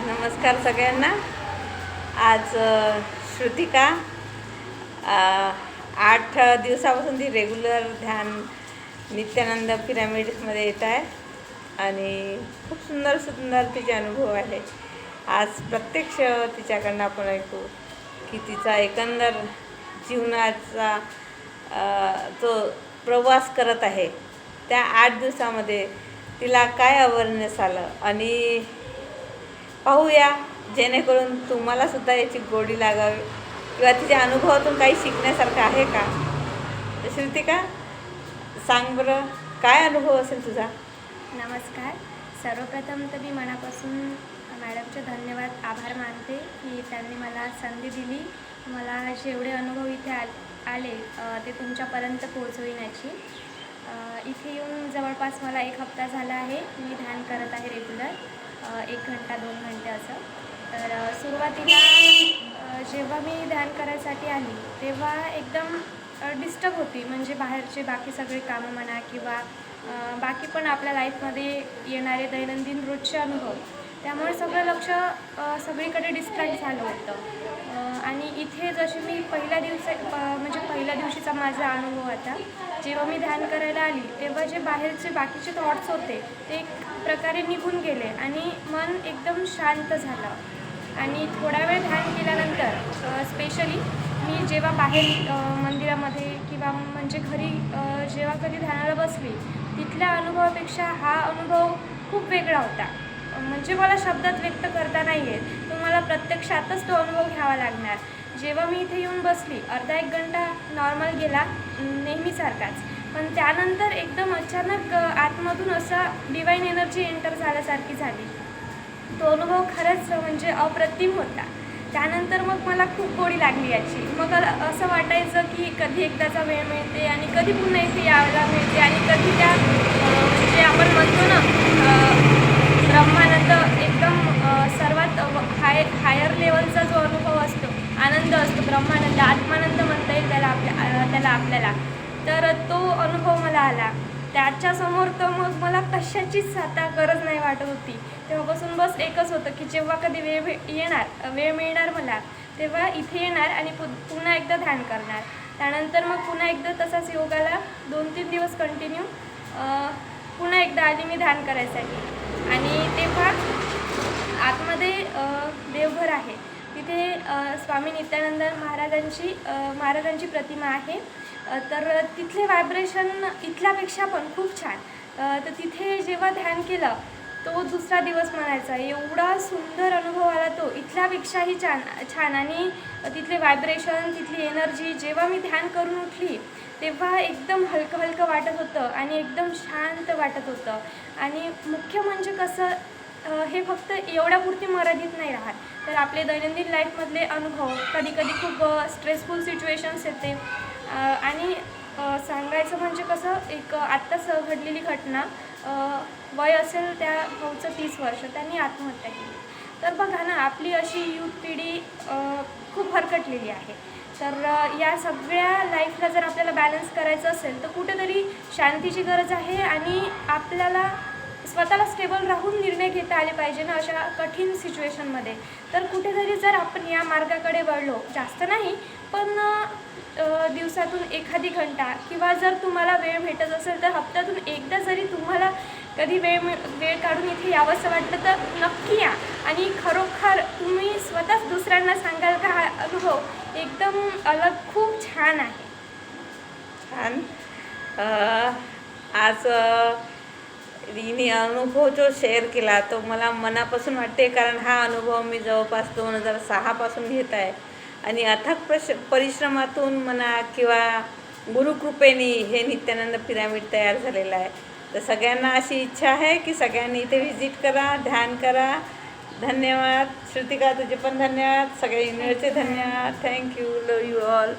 नमस्कार सगळ्यांना. आज श्रुतिका 8 दिवसापासून ती रेग्युलर ध्यान नित्यानंद पिरामिडमध्ये येत आहे आणि खूप सुंदर सुंदर तिचे अनुभव आहे. आज प्रत्यक्ष तिच्याकडनं आपण ऐकू की तिचा एकंदर जीवनाचा जो प्रवास करत आहे त्या 8 दिवसामध्ये तिला काय अवेअरनेस आलं आणि पाहूया, जेणेकरून तुम्हालासुद्धा याची गोडी लागावी किंवा तिच्या अनुभवातून काही शिकण्यासारखं आहे का. श्रुतिका, सांग बरं, काय अनुभव असेल तुझा. नमस्कार. सर्वप्रथम तर मी मनापासून मॅडमचे धन्यवाद आभार मानते की त्यांनी मला संधी दिली, मला जेवढे अनुभव इथे आले ते तुमच्यापर्यंत पोहोचविण्याची. इथे येऊन जवळपास मला 1 हप्ता झाला आहे. मी ध्यान करत आहे रेग्युलर 1 घंटा 2 घंटे असं. तर सुरुवातीला जेव्हा मी ध्यान करायसाठी आली तेव्हा एकदम डिस्टर्ब होती, म्हणजे बाहेरचे बाकी सगळे कामं म्हणा किंवा बाकी पण आपल्या लाईफमध्ये येणारे दैनंदिन रोजचे अनुभव, त्यामुळे सगळं लक्ष सगळीकडे डिस्ट्रॅक्ट झालं होतं. आणि इथे जशी मी पहिल्या दिवशीचा माझा अनुभव आता, जेव्हा मी ध्यान करायला आली तेव्हा जे बाहेरचे बाकीचे थॉट्स होते ते एक प्रकारे निघून गेले आणि मन एकदम शांत झालं. आणि थोडा वेळ ध्यान केल्यानंतर स्पेशली मी जेव्हा बाहेर मंदिरामध्ये किंवा म्हणजे घरी जेव्हा कधी ध्यानाला बसली, तिथल्या अनुभवापेक्षा हा अनुभव खूप वेगळा होता. म्हणजे मला शब्दात व्यक्त करता नाही येत, तुम्हाला प्रत्यक्षातच तो अनुभव घ्यावा लागणार. जेव्हा मी इथे येऊन बसली, अर्धा 1 घंटा नॉर्मल गेला नेहमीसारखाच, पण त्यानंतर एकदम अचानक आतमधून असा डिवाईन एनर्जी एंटर झाल्यासारखी झाली. तो अनुभव खरंच म्हणजे अप्रतिम होता. त्यानंतर मग मला खूप गोडी लागली याची. मग असं वाटायचं की कधी एकदाचा वेळ मिळते आणि कधी पुन्हा इथे यायला मिळते आणि कधी त्या म्हणजे आपण म्हणतो ना ब्रह्मानंद, एकदम सर्वात हायर लेवलचा जो अनुभव असतो, आनंद असतो, ब्रह्मानंद, आत्मानंद म्हणता येईल त्याला आपल्याला. तर तो अनुभव मला आला. त्याच्यासमोर तर मग मला कशाचीच आता गरज नाही वाटत होती. तेव्हापासून बस एकच होतं की जेव्हा कधी वेळ मिळणार मला, तेव्हा इथे येणार आणि पुन्हा एकदा ध्यान करणार. त्यानंतर मग पुन्हा एकदा तसाच योगाला 2-3 दिवस कंटिन्यू पुन्हा एकदा आली मी ध्यान करायसाठी. आणि तेव्हा आतमध्ये देवघर आहे, तिथे स्वामी नित्यानंद महाराजांची प्रतिमा आहे. तर तिथले व्हायब्रेशन इथल्यापेक्षा पण खूप छान. तर तिथे जेव्हा ध्यान केलं तो दुसरा दिवस म्हणायचा, एवढा सुंदर अनुभव आला तो, इथल्यापेक्षाही छान. आणि तिथले व्हायब्रेशन, तिथली एनर्जी, जेव्हा मी ध्यान करून उठली तेव्हा एकदम हलकं हलकं वाटत होतं आणि एकदम शांत वाटत होतं. आणि मुख्य म्हणजे कसं, हे फक्त एवढ्यापुरती मर्यादित नाही राहत, तर आपले दैनंदिन लाईफमधले अनुभव, कधी खूप स्ट्रेसफुल सिच्युएशन्स येते. आणि सांगायचं म्हणजे कसं, एक आत्ताच घडलेली घटना, वय असेल त्या भाऊचं 30 वर्ष, त्यांनी आत्महत्या केली. तर बघा ना, आपली अशी यूथ पिढी खूप भरकटलेली आहे. तर या सगळ्या लाईफला जर आपल्याला बॅलन्स करायचं असेल तर कुठेतरी शांतीची गरज आहे आणि आपल्याला स्वतःला स्टेबल राहून निर्णय घेता आले पाहिजे ना अशा कठीण सिच्युएशनमध्ये. तर कुठेतरी जर आपण या मार्गाकडे वळलो, जास्त नाही पण दिवसातून एखादी घंटा किंवा जर तुम्हाला वेळ भेटत असेल तर हप्त्यातून एकदा जरी तुम्हाला कधी वेळ काढून इथे यावंसं वाटलं तर नक्की या. आणि खरोखर तुम्ही स्वतःच दुसऱ्यांना सांगाल का हा अनुभव एकदम अलग, खूप छान आहे. छान. आज हिने अनुभव जो शेअर केला तो मला मनापासून वाटते, कारण हा अनुभव मी जवळपास 2006 पासून घेत आहे आणि अथक परिश्रमातून म्हणा किंवा गुरुकृपेने हे नित्यानंद पिरामिड तयार झालेलं आहे. तर सगळ्यांना अशी इच्छा आहे की सगळ्यांनी इथे व्हिजिट करा, ध्यान करा. धन्यवाद श्रुतिका, तुझे पण धन्यवाद, सगळ्या युनिव्हर्सचे धन्यवाद. थँक्यू. Love you all.